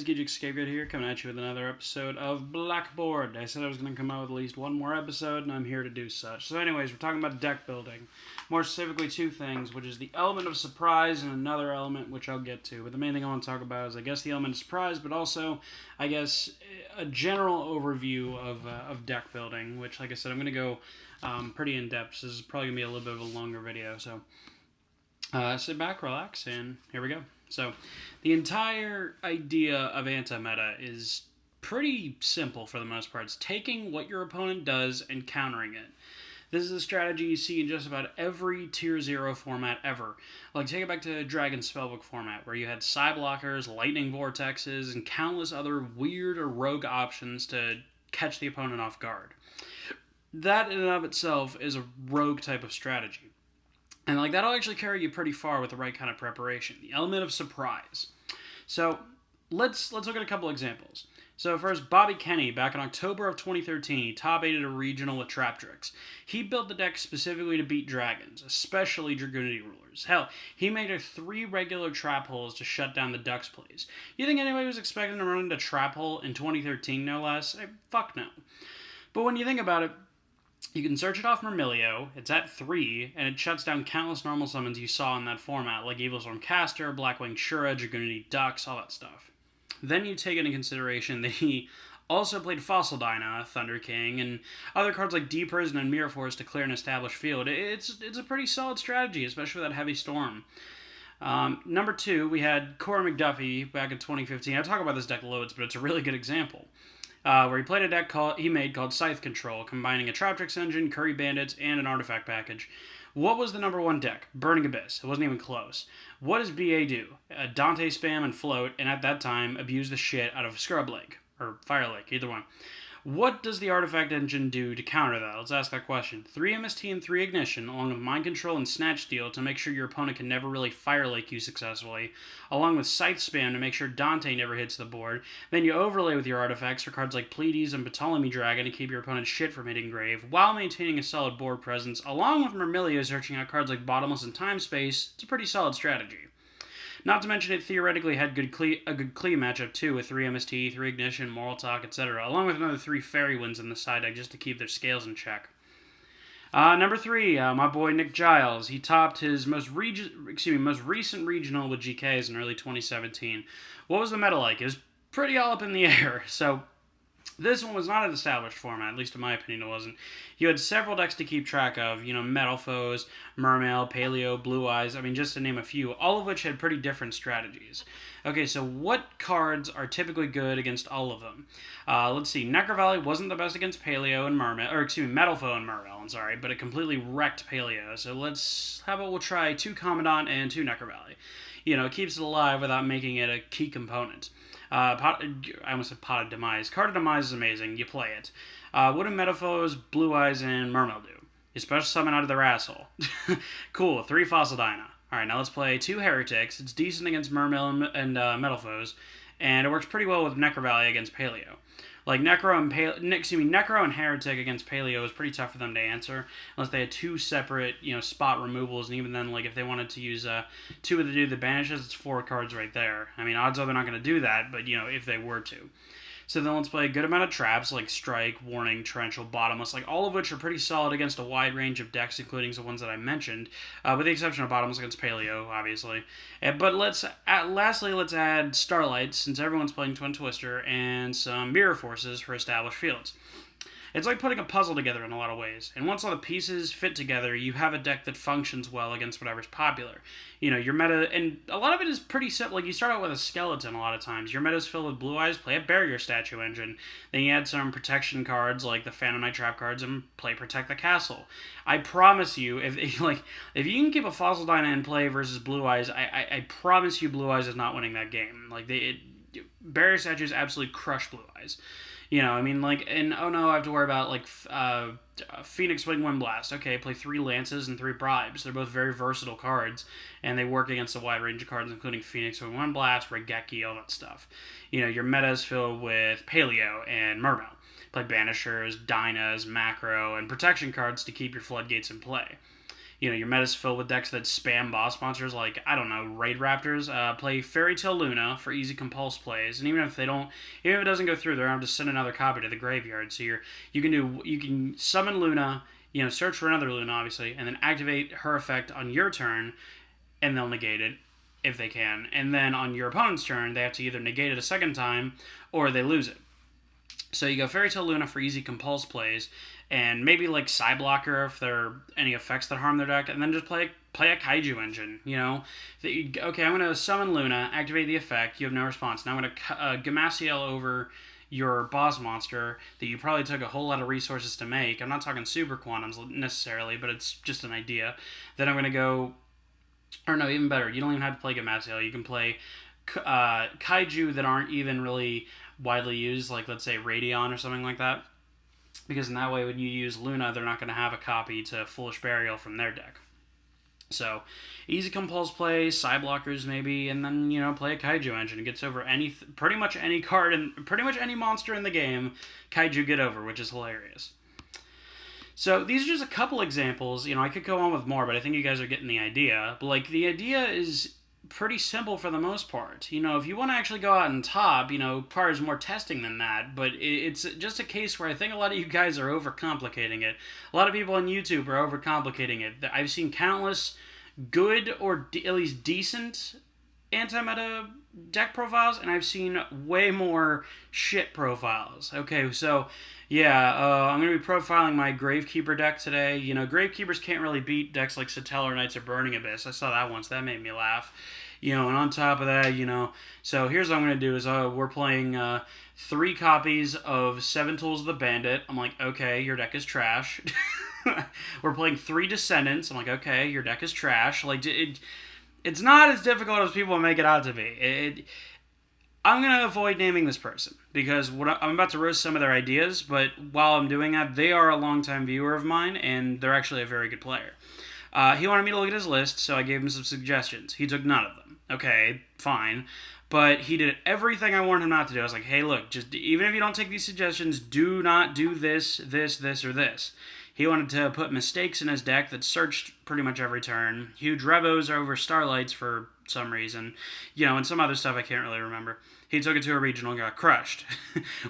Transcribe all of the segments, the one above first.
guys, Gijik Scapegoat here, coming at you with another episode of Blackboard. I said I was going to come out with at least one more episode, and I'm here to do such. So anyways, we're talking about deck building. More specifically, two things, which is the element of surprise and another element, which I'll get to. But the main thing I want to talk about is, I guess, the element of surprise, but also, I guess, a general overview of deck building, which, like I said, I'm going to go pretty in-depth. So this is probably going to be a little bit of a longer video, so sit back, relax, and here we go. So, the entire idea of anti-meta is pretty simple for the most part. It's taking what your opponent does and countering it. This is a strategy you see in just about every Tier 0 format ever. Like, take it back to Dragon Spellbook format, where you had Psy Blockers, Lightning Vortexes, and countless other weird or rogue options to catch the opponent off guard. That in and of itself is a rogue type of strategy. And like that'll actually carry you pretty far with the right kind of preparation. The element of surprise. So let's look at a couple examples. So first, Bobby Kenny, back in October of 2013, he top-8'd a regional with Traptrix. He built the deck specifically to beat dragons, especially Dragoonity Rulers. Hell, he made 3 regular trap holes to shut down the Ducks plays. You think anybody was expecting to run into Trap Hole in 2013, no less? Fuck no. But when you think about it, you can search it off Myrmilio, it's at 3, and it shuts down countless normal summons you saw in that format, like Evilstorm Caster, Blackwing Shura, Dragoonity Ducks, all that stuff. Then you take into consideration that he also played Fossil Dyna, Thunder King, and other cards like Deep Prison and Mirror Force to clear an established field. It's a pretty solid strategy, especially with that Heavy Storm. Number 2, we had Corey McDuffie back in 2015. I talk about this deck loads, but it's a really good example. Where he played a deck he made called Scythe Control, combining a Traptrix engine, Curry Bandits, and an artifact package. What was the number 1 deck? Burning Abyss. It wasn't even close. What does BA do? Dante spam and float, and at that time, abuse the shit out of Scrub Lake, or Fire Lake, either one. What does the artifact engine do to counter that? Let's ask that question. 3 MST and 3 Ignition, along with Mind Control and Snatch Steal to make sure your opponent can never really Fire Lake you successfully, along with Scythe Spam to make sure Dante never hits the board. Then you overlay with your artifacts for cards like Pleiades and Ptolemy Dragon to keep your opponent's shit from hitting Grave, while maintaining a solid board presence, along with Myrmilio searching out cards like Bottomless and Time Space. It's a pretty solid strategy. Not to mention it theoretically had a good Clee matchup too, with 3 MST, 3 Ignition, Moral Talk, etc., along with another 3 Fairy Winds in the side deck just to keep their scales in check. Number 3, my boy Nick Giles. He topped his most recent regional with GKs in early 2017. What was the meta like? It was pretty all up in the air, so this one was not an established format, at least in my opinion it wasn't. You had several decks to keep track of, Metal Foes, Mermail, Paleo, Blue Eyes, just to name a few, all of which had pretty different strategies. Okay, so what cards are typically good against all of them? Let's see, Necro Valley wasn't the best against Paleo and Metal Foe and Mermail, but it completely wrecked Paleo, so we'll try 2 Commandant and 2 Necro Valley. It keeps it alive without making it a key component. I almost said Pot of Demise. Card of Demise is amazing. You play it. What do Metaphors, Blue Eyes, and Mermail do? You special summon out of their asshole. Cool. 3 Fossil Dyna. Alright, now let's play 2 Heretics. It's decent against Mermail and Metaphors, and it works pretty well with Necro Valley against Paleo. Like, Necro and Heretic against Paleo is pretty tough for them to answer, unless they had 2 separate, spot removals, and even then, like, if they wanted to use 2 of the dude that banishes, it's 4 cards right there. Odds are they're not going to do that, but, if they were to. So then let's play a good amount of traps, like Strike, Warning, Torrential, Bottomless, like all of which are pretty solid against a wide range of decks, including the ones that I mentioned, with the exception of Bottomless against Paleo, obviously. But lastly, let's add Starlight, since everyone's playing Twin Twister, and some Mirror Forces for established fields. It's like putting a puzzle together in a lot of ways, and once all the pieces fit together, you have a deck that functions well against whatever's popular. Your meta, and a lot of it is pretty simple. Like, you start out with a skeleton a lot of times. Your meta's filled with Blue Eyes, play a Barrier Statue engine. Then you add some protection cards, like the Phantom Knight Trap cards, and play Protect the Castle. I promise you, if you can keep a Fossil Dyna in play versus Blue Eyes, I promise you Blue Eyes is not winning that game. Barrier Statues absolutely crush Blue Eyes. And oh no, I have to worry about, Phoenix Wing Wind Blast. Okay, play 3 Lances and 3 Bribes. They're both very versatile cards, and they work against a wide range of cards, including Phoenix Wing Wind Blast, Regeki, all that stuff. Your meta is filled with Paleo and Mermail. Play Banishers, Dynas, Macro, and protection cards to keep your floodgates in play. your meta's filled with decks that spam boss monsters like, I don't know, Raid Raptors. Play Fairy Tale Luna for easy compulse plays, and even if it doesn't go through, they're going to send another copy to the graveyard. So you can summon Luna, search for another Luna, obviously, and then activate her effect on your turn, and they'll negate it if they can. And then on your opponent's turn, they have to either negate it a second time or they lose it. So you go Fairy Tale Luna for easy compulse plays, and maybe like Psy Blocker if there are any effects that harm their deck, and then just play a Kaiju Engine, Okay, I'm going to summon Luna, activate the effect, you have no response. Now I'm going to Gamasiel over your boss monster that you probably took a whole lot of resources to make. I'm not talking super quantums necessarily, but it's just an idea. Then I'm going to go... Or no, even better, you don't even have to play Gamasiel. You can play Kaiju that aren't even really widely used, like let's say Radeon or something like that. Because in that way, when you use Luna, they're not going to have a copy to Foolish Burial from their deck. So, easy compulse plays, side blockers maybe, and then, play a Kaiju Engine. It gets over pretty much any card and pretty much any monster in the game, Kaiju get over, which is hilarious. So these are just a couple examples. I could go on with more, but I think you guys are getting the idea. But the idea is pretty simple for the most part. If you want to actually go out and top, requires more testing than that. But it's just a case where I think a lot of you guys are overcomplicating it. A lot of people on YouTube are overcomplicating it. I've seen countless good or at least decent anti-meta deck profiles, and I've seen way more shit profiles. Okay, so... Yeah, I'm going to be profiling my Gravekeeper deck today. Gravekeepers can't really beat decks like Satellar Knights or Burning Abyss. I saw that once. That made me laugh. And on top of that, So here's what I'm going to do is we're playing 3 copies of 7 Tools of the Bandit. I'm like, okay, your deck is trash. We're playing 3 Descendants. I'm like, okay, your deck is trash. It's not as difficult as people make it out to be. I'm going to avoid naming this person because I'm about to roast some of their ideas, but while I'm doing that, they are a longtime viewer of mine, and they're actually a very good player. He wanted me to look at his list, so I gave him some suggestions. He took none of them. Okay, fine. But he did everything I wanted him not to do. I was like, hey, look, just even if you don't take these suggestions, do not do this, or this. He wanted to put Mistakes in his deck that searched pretty much every turn. Huge Revos over Starlights for some reason. And some other stuff I can't really remember. He took it to a regional and got crushed.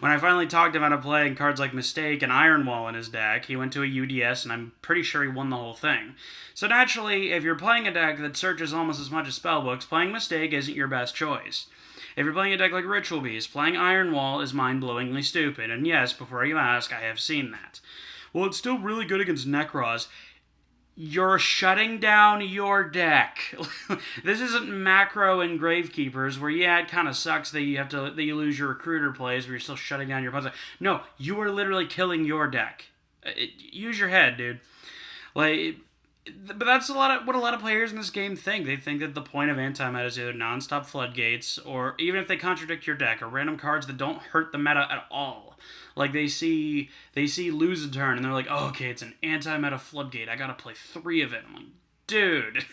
When I finally talked him out of playing cards like Mistake and Iron Wall in his deck, he went to a UDS, and I'm pretty sure he won the whole thing. So naturally, if you're playing a deck that searches almost as much as Spellbooks, playing Mistake isn't your best choice. If you're playing a deck like Ritual Beast, playing Iron Wall is mind-blowingly stupid. And yes, before you ask, I have seen that. Well, it's still really good against Necros. You're shutting down your deck. This isn't Macro and Gravekeepers where, it kind of sucks that you lose your Recruiter plays where you're still shutting down your opponents. No, you are literally killing your deck. Use your head, dude. But that's what a lot of players in this game think. They think that the point of anti-meta is either non-stop floodgates, or even if they contradict your deck, or random cards that don't hurt the meta at all. They see lose a turn, and they're like, oh, okay, it's an anti-meta floodgate. I gotta play 3 of it. I'm like, dude.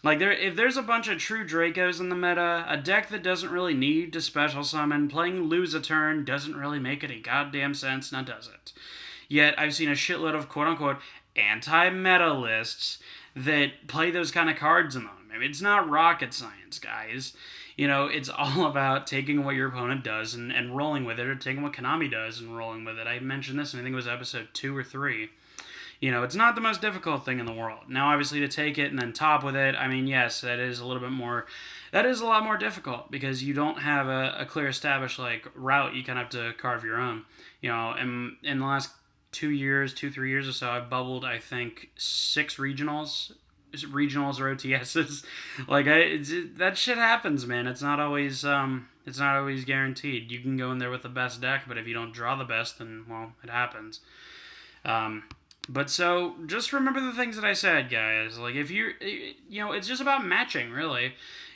If there's a bunch of true Dracos in the meta, a deck that doesn't really need to special summon, playing lose a turn doesn't really make any goddamn sense, now does it? Yet, I've seen a shitload of quote-unquote anti-meta lists that play those kind of cards in them. I mean, it's not rocket science, guys. It's all about taking what your opponent does and rolling with it, or taking what Konami does and rolling with it. I mentioned this, and I think it was episode 2 or 3. It's not the most difficult thing in the world. Now, obviously, to take it and then top with it, I mean, yes, that is a lot more difficult because you don't have a clear established, route. You kind of have to carve your own. In the last 3 years or so, I've bubbled, I think, 6 regionals or OTSs. That shit happens, man. It's not always guaranteed. You can go in there with the best deck, but if you don't draw the best, then, well, it happens. But so, just remember the things that I said, guys. If you're, it's just about matching, really.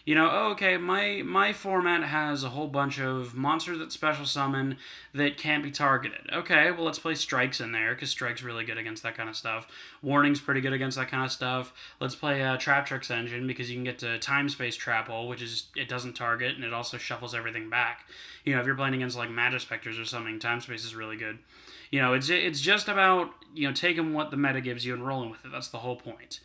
Okay, my format has a whole bunch of monsters that special summon that can't be targeted. Okay, well, let's play Strikes in there, because Strike's really good against that kind of stuff. Warning's pretty good against that kind of stuff. Let's play Trap Tricks Engine, because you can get to Time Space Trap Hole, which is, it doesn't target, and it also shuffles everything back. If you're playing against, Magic Specters or something, Time Space is really good. It's just about taking what the meta gives you and rolling with it. That's the whole point.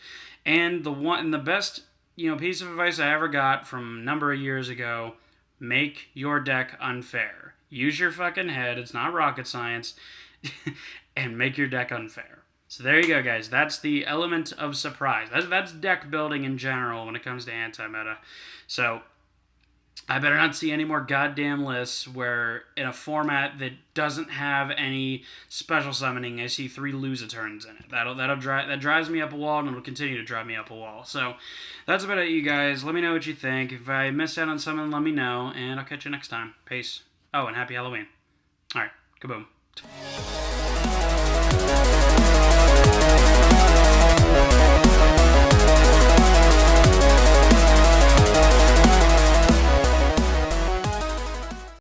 And the best piece of advice I ever got from a number of years ago: make your deck unfair. Use your fucking head. It's not rocket science, and make your deck unfair. So there you go, guys. That's the element of surprise. That's deck building in general when it comes to anti-meta. So I better not see any more goddamn lists where in a format that doesn't have any special summoning, I see 3 lose-a-turns in it. That drives me up a wall, and it'll continue to drive me up a wall. So that's about it, you guys. Let me know what you think. If I missed out on something, let me know, and I'll catch you next time. Peace. Oh, and happy Halloween. All right, kaboom.